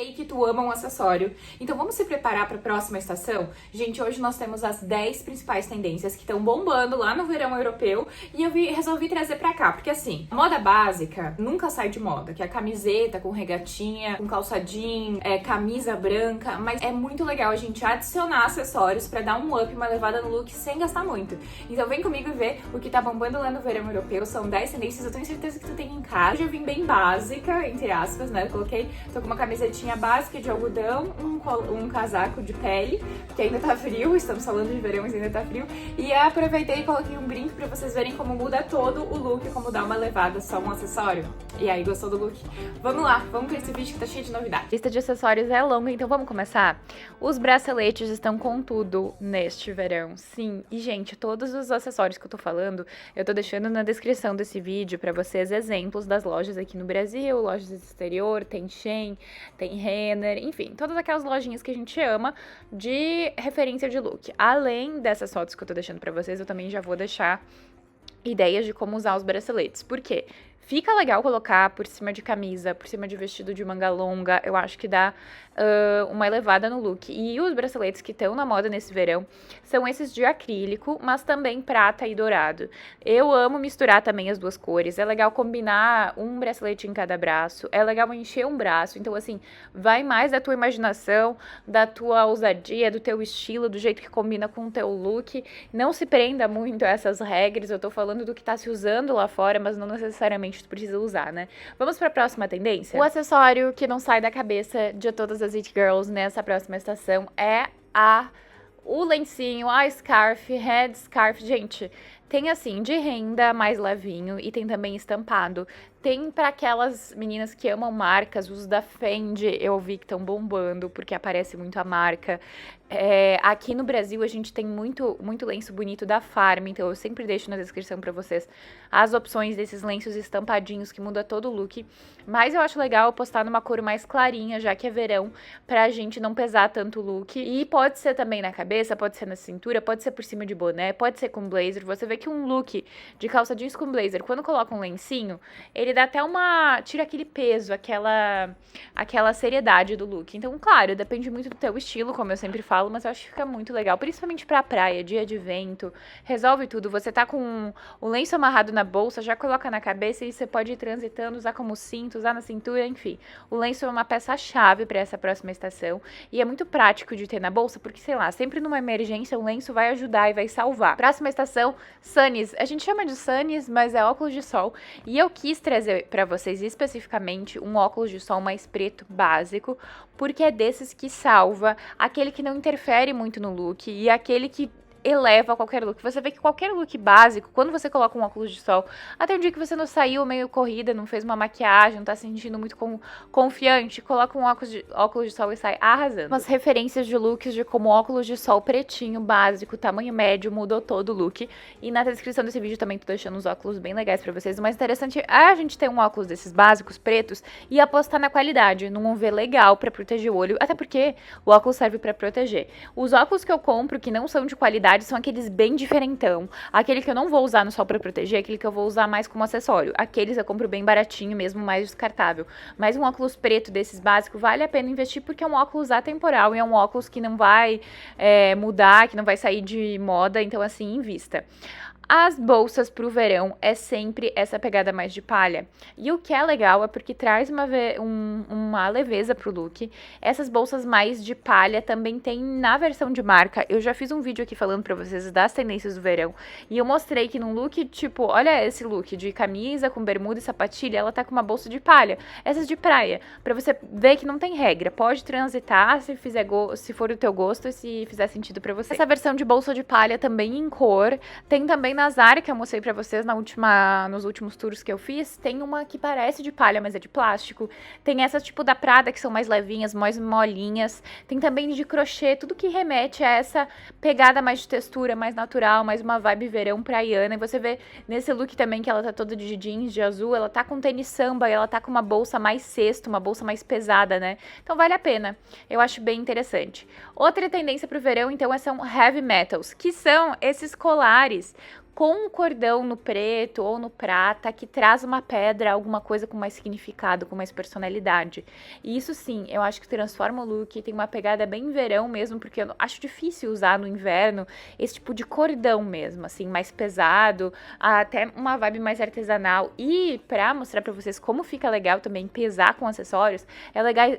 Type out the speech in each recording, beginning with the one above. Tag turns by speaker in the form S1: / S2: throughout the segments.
S1: sei que tu ama um acessório. Então vamos se preparar para a próxima estação? Gente, hoje nós temos as 10 principais tendências que estão bombando lá no verão europeu e eu resolvi trazer pra cá, porque assim, moda básica nunca sai de moda, que é a camiseta com regatinha, com calçadinho, camisa branca, mas é muito legal a gente adicionar acessórios pra dar um up, uma levada no look sem gastar muito. Então vem comigo e ver o que tá bombando lá no verão europeu. São 10 tendências, eu tenho certeza que tu tem em casa. Hoje eu vim bem básica, entre aspas, né? Tô com uma camisetinha básica de algodão, um casaco de pele, porque ainda tá frio, estamos falando de verão, mas ainda tá frio. E aproveitei e coloquei um brinco pra vocês verem como muda todo o look, como dá uma levada só um acessório. E aí, gostou do look? Vamos lá, vamos pra esse vídeo que tá cheio de novidades.
S2: A lista de acessórios é longa, então vamos começar? Os braceletes estão com tudo neste verão, sim. E, gente, todos os acessórios que eu tô falando, eu tô deixando na descrição desse vídeo pra vocês exemplos das lojas aqui no Brasil, lojas do exterior, tem Shein, tem Renner, enfim, todas aquelas lojinhas que a gente ama de referência de look. Além dessas fotos que eu tô deixando pra vocês, eu também já vou deixar ideias de como usar os braceletes. Por quê? Fica legal colocar por cima de camisa, por cima de vestido de manga longa, eu acho que dá uma elevada no look. E os braceletes que estão na moda nesse verão são esses de acrílico, mas também prata e dourado. Eu amo misturar também as duas cores, é legal combinar um bracelete em cada braço, é legal encher um braço, então assim, vai mais da tua imaginação, da tua ousadia, do teu estilo, do jeito que combina com o teu look. Não se prenda muito a essas regras, eu tô falando do que tá se usando lá fora, mas não necessariamente tu precisa usar, né? Vamos pra próxima tendência? O acessório que não sai da cabeça de todas as It Girls nessa próxima estação é o lencinho, a scarf, head scarf. Gente, tem assim, de renda mais levinho e tem também estampado. Tem para aquelas meninas que amam marcas, os da Fendi, eu vi que estão bombando, porque aparece muito a marca. Aqui no Brasil a gente tem muito lenço bonito da Farm, então eu sempre deixo na descrição para vocês as opções desses lenços estampadinhos que muda todo o look. Mas eu acho legal postar numa cor mais clarinha, já que é verão, pra gente não pesar tanto o look. E pode ser também na cabeça, pode ser na cintura, pode ser por cima de boné, pode ser com blazer. Você vê que um look de calça jeans com blazer, quando coloca um lencinho, ele dá até tira aquele peso, aquela seriedade do look. Então, claro, depende muito do teu estilo, como eu sempre falo, mas eu acho que fica muito legal, principalmente pra praia, dia de vento, resolve tudo. Você tá com o lenço amarrado na bolsa, já coloca na cabeça e você pode ir transitando, usar como cinto, usar na cintura, enfim. O lenço é uma peça-chave pra essa próxima estação e é muito prático de ter na bolsa, porque, sei lá, sempre numa emergência o lenço vai ajudar e vai salvar. Próxima estação, sunnies. A gente chama de sunnies, mas é óculos de sol, e eu quis trazer pra vocês especificamente um óculos de sol mais preto básico, porque é desses que salva, aquele que não interfere muito no look e aquele que eleva qualquer look. Você vê que qualquer look básico, quando você coloca um óculos de sol, até um dia que você não saiu meio corrida, não fez uma maquiagem, não tá se sentindo muito confiante, coloca um óculos de sol e sai arrasando. Umas referências de looks de como óculos de sol pretinho, básico, tamanho médio, mudou todo o look. E na descrição desse vídeo também tô deixando uns óculos bem legais pra vocês. O mais interessante é a gente ter um óculos desses básicos, pretos, e apostar na qualidade, num UV legal pra proteger o olho, até porque o óculos serve pra proteger. Os óculos que eu compro, que não são de qualidade, são aqueles bem diferentão. Aquele que eu não vou usar no sol pra proteger, aquele que eu vou usar mais como acessório. Aqueles eu compro bem baratinho mesmo, mais descartável. Mas um óculos preto desses básicos vale a pena investir, porque é um óculos atemporal e é um óculos que não vai mudar, que não vai sair de moda, então assim, invista. As bolsas pro verão é sempre essa pegada mais de palha. E o que é legal é porque traz uma leveza pro look. Essas bolsas mais de palha também tem na versão de marca. Eu já fiz um vídeo aqui falando pra vocês das tendências do verão. E eu mostrei que num look, tipo, olha esse look de camisa com bermuda e sapatilha, ela tá com uma bolsa de palha. Essas de praia, pra você ver que não tem regra. Pode transitar se for do teu gosto e se fizer sentido pra você. Essa versão de bolsa de palha também em cor. Tem também na Zara, que eu mostrei pra vocês nos últimos tours que eu fiz, tem uma que parece de palha, mas é de plástico. Tem essas tipo da Prada, que são mais levinhas, mais molinhas. Tem também de crochê, tudo que remete a essa pegada mais de textura, mais natural, mais uma vibe verão praiana. E você vê nesse look também que ela tá toda de jeans, de azul, ela tá com tênis samba e ela tá com uma bolsa mais cesto, uma bolsa mais pesada, né? Então vale a pena. Eu acho bem interessante. Outra tendência pro verão, então, são heavy metals, que são esses colares com um cordão no preto ou no prata que traz uma pedra, alguma coisa com mais significado, com mais personalidade. E isso sim, eu acho que transforma o look, tem uma pegada bem verão mesmo, porque eu acho difícil usar no inverno esse tipo de cordão mesmo, assim, mais pesado, até uma vibe mais artesanal. E pra mostrar pra vocês como fica legal também pesar com acessórios, é legal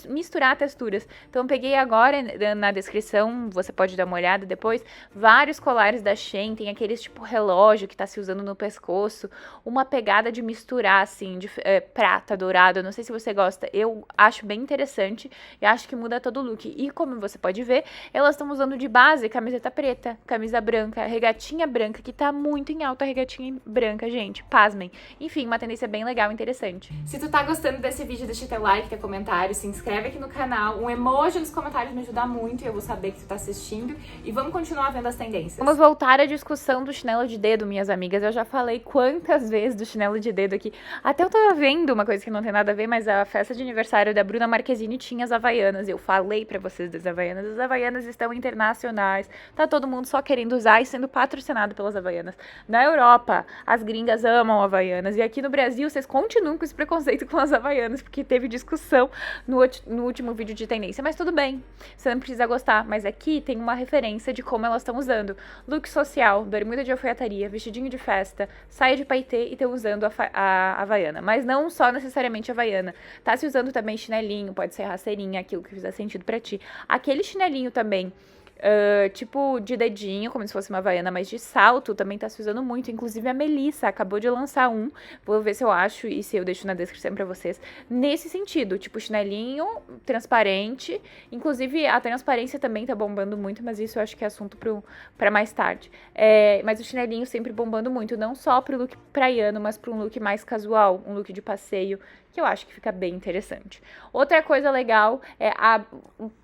S2: misturar texturas. Então eu peguei agora na descrição, você pode dar uma olhada depois, vários colares da Shein, tem aqueles tipo relógio que tá se usando no pescoço, uma pegada de misturar assim, de prata, dourado, eu não sei se você gosta, eu acho bem interessante e acho que muda todo o look. E como você pode ver, elas estão usando de base camiseta preta, camisa branca, regatinha branca, que tá muito em alta a regatinha branca, gente, pasmem. Enfim, uma tendência bem legal e interessante.
S1: Se tu tá gostando desse vídeo, deixa teu like, teu comentário, se inscreve aqui no canal, um emoji nos comentários me ajuda muito e eu vou saber que tu tá assistindo e vamos continuar vendo as tendências.
S2: Vamos voltar à discussão do chinelo de dedo, minhas amigas. Eu já falei quantas vezes do chinelo de dedo aqui. Até eu tava vendo uma coisa que não tem nada a ver, mas a festa de aniversário da Bruna Marquezine tinha as Havaianas. Eu falei pra vocês das Havaianas. As Havaianas estão internacionais. Tá todo mundo só querendo usar e sendo patrocinado pelas Havaianas. Na Europa, as gringas amam Havaianas. E aqui no Brasil, vocês continuam com esse preconceito com as Havaianas, porque teve discussão no último vídeo de tendência. Mas tudo bem, você não precisa gostar. Mas aqui tem uma referência de como elas estão usando. Look social, bermuda de alfaiataria, vestidinho de festa, saia de paetê e estão usando a Havaiana. Mas não só necessariamente a Havaiana. Tá se usando também chinelinho, pode ser rasteirinha, aquilo que fizer sentido pra ti. Aquele chinelinho também, tipo de dedinho, como se fosse uma Havaiana, mas de salto, também tá se usando muito. Inclusive a Melissa acabou de lançar um, vou ver se eu acho e se eu deixo na descrição pra vocês, nesse sentido, tipo chinelinho transparente. Inclusive a transparência também tá bombando muito, mas isso eu acho que é assunto pra mais tarde. Mas o chinelinho sempre bombando muito, não só pro look praiano, mas pro um look mais casual, um look de passeio, que eu acho que fica bem interessante. Outra coisa legal é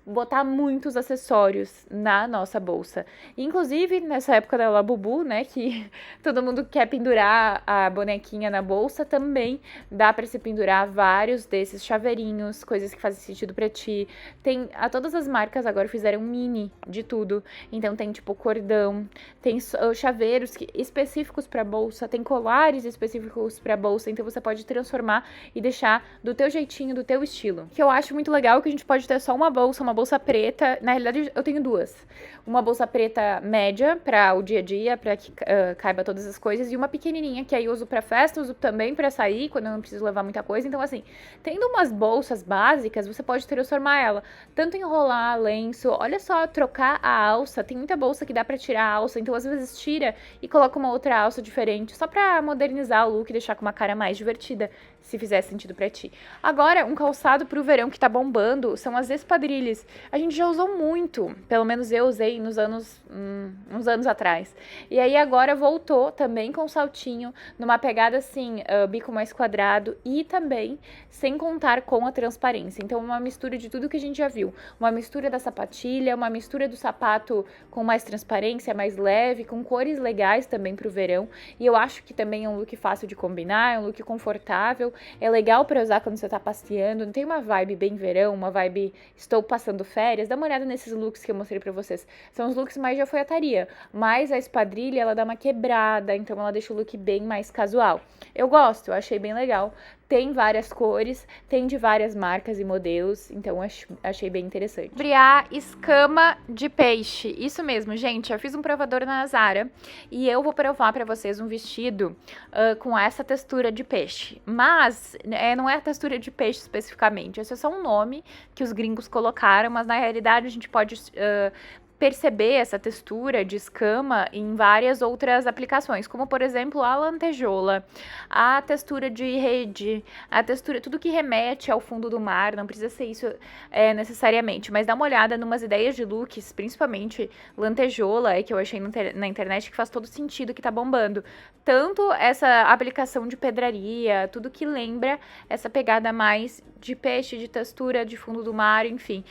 S2: botar muitos acessórios na nossa bolsa. Inclusive, nessa época da Labubu, né, que todo mundo quer pendurar a bonequinha na bolsa, também dá pra se pendurar vários desses chaveirinhos, coisas que fazem sentido pra ti. Todas as marcas agora fizeram mini de tudo. Então tem tipo cordão, tem chaveiros específicos pra bolsa, tem colares específicos pra bolsa, então você pode transformar e deixar do teu jeitinho, do teu estilo. Que eu acho muito legal que a gente pode ter só uma bolsa preta. Na realidade, eu tenho duas. Uma bolsa preta média para o dia a dia, para que caiba todas as coisas, e uma pequenininha que aí eu uso para festa, uso também para sair, quando eu não preciso levar muita coisa. Então, assim, tendo umas bolsas básicas, você pode transformar ela, tanto enrolar lenço, olha só, trocar a alça. Tem muita bolsa que dá para tirar a alça, então às vezes tira e coloca uma outra alça diferente, só para modernizar o look e deixar com uma cara mais divertida, se fizer sentido pra ti. Agora, um calçado pro verão que tá bombando são as espadrilhas. A gente já usou muito, pelo menos eu usei uns anos atrás. E aí agora voltou também com saltinho, numa pegada assim, bico mais quadrado e também sem contar com a transparência. Então, uma mistura de tudo que a gente já viu. Uma mistura da sapatilha, uma mistura do sapato com mais transparência, mais leve, com cores legais também pro verão. E eu acho que também é um look fácil de combinar, é um look confortável, é legal pra usar quando você tá passeando, não tem uma vibe bem verão, uma vibe estou passando férias. Dá uma olhada nesses looks que eu mostrei pra vocês. São os looks mais de alfaiataria, mas a espadrilha, ela dá uma quebrada, então ela deixa o look bem mais casual. Eu gosto, eu achei bem legal. Tem várias cores, tem de várias marcas e modelos, então achei bem interessante. Sobre a escama de peixe, isso mesmo, gente, eu fiz um provador na Zara e eu vou provar pra vocês um vestido com essa textura de peixe, mas não é a textura de peixe especificamente, esse é só um nome que os gringos colocaram, mas na realidade a gente pode perceber essa textura de escama em várias outras aplicações, como por exemplo a lantejola, a textura de rede, a textura, tudo que remete ao fundo do mar, não precisa ser isso necessariamente, mas dá uma olhada numas ideias de looks, principalmente lantejola, que eu achei na internet que faz todo sentido, que tá bombando. Tanto essa aplicação de pedraria, tudo que lembra essa pegada mais de peixe, de textura, de fundo do mar, enfim.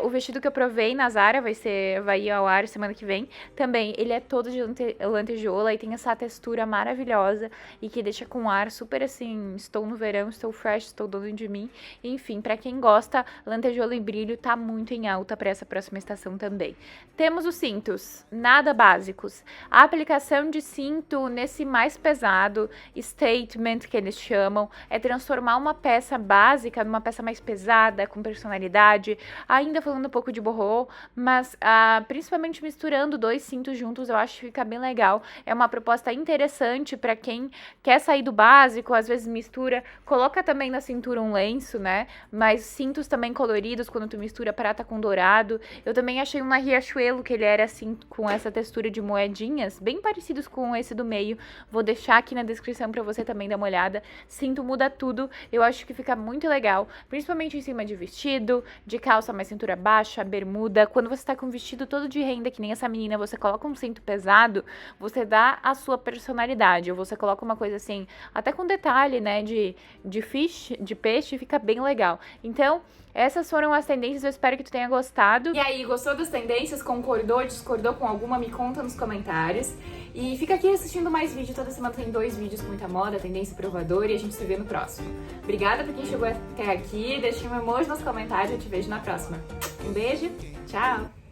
S2: O vestido que eu provei na Zara vai ser vai ir ao ar semana que vem. Também, ele é todo de lantejoula e tem essa textura maravilhosa e que deixa com ar super assim, estou no verão, estou fresh, estou dono de mim. Enfim, pra quem gosta, lantejoula em brilho tá muito em alta pra essa próxima estação também. Temos os cintos, nada básicos. A aplicação de cinto nesse mais pesado, statement que eles chamam, é transformar uma peça básica numa peça mais pesada, com personalidade, ainda falando um pouco de boho, mas principalmente misturando 2 cintos juntos, eu acho que fica bem legal. É uma proposta interessante para quem quer sair do básico, às vezes mistura, coloca também na cintura um lenço, né? Mas cintos também coloridos, quando tu mistura prata com dourado. Eu também achei um na Riachuelo, que ele era assim, com essa textura de moedinhas, bem parecidos com esse do meio. Vou deixar aqui na descrição para você também dar uma olhada. Cinto muda tudo, eu acho que fica muito legal, principalmente em cima de vestido, de calça mais cintura baixa, bermuda. Quando você tá com um vestido todo de renda, que nem essa menina, você coloca um cinto pesado, você dá a sua personalidade, ou você coloca uma coisa assim, até com detalhe, né, de fish, de peixe, fica bem legal. Então, essas foram as tendências, eu espero que tu tenha gostado.
S1: E aí, gostou das tendências? Concordou, discordou com alguma? Me conta nos comentários. E fica aqui assistindo mais vídeo, toda semana tem 2 vídeos com muita moda, tendência provadora, e a gente se vê no próximo. Obrigada pra quem chegou até aqui, deixa um emoji nos comentários, eu te vejo na próxima. Um beijo, tchau!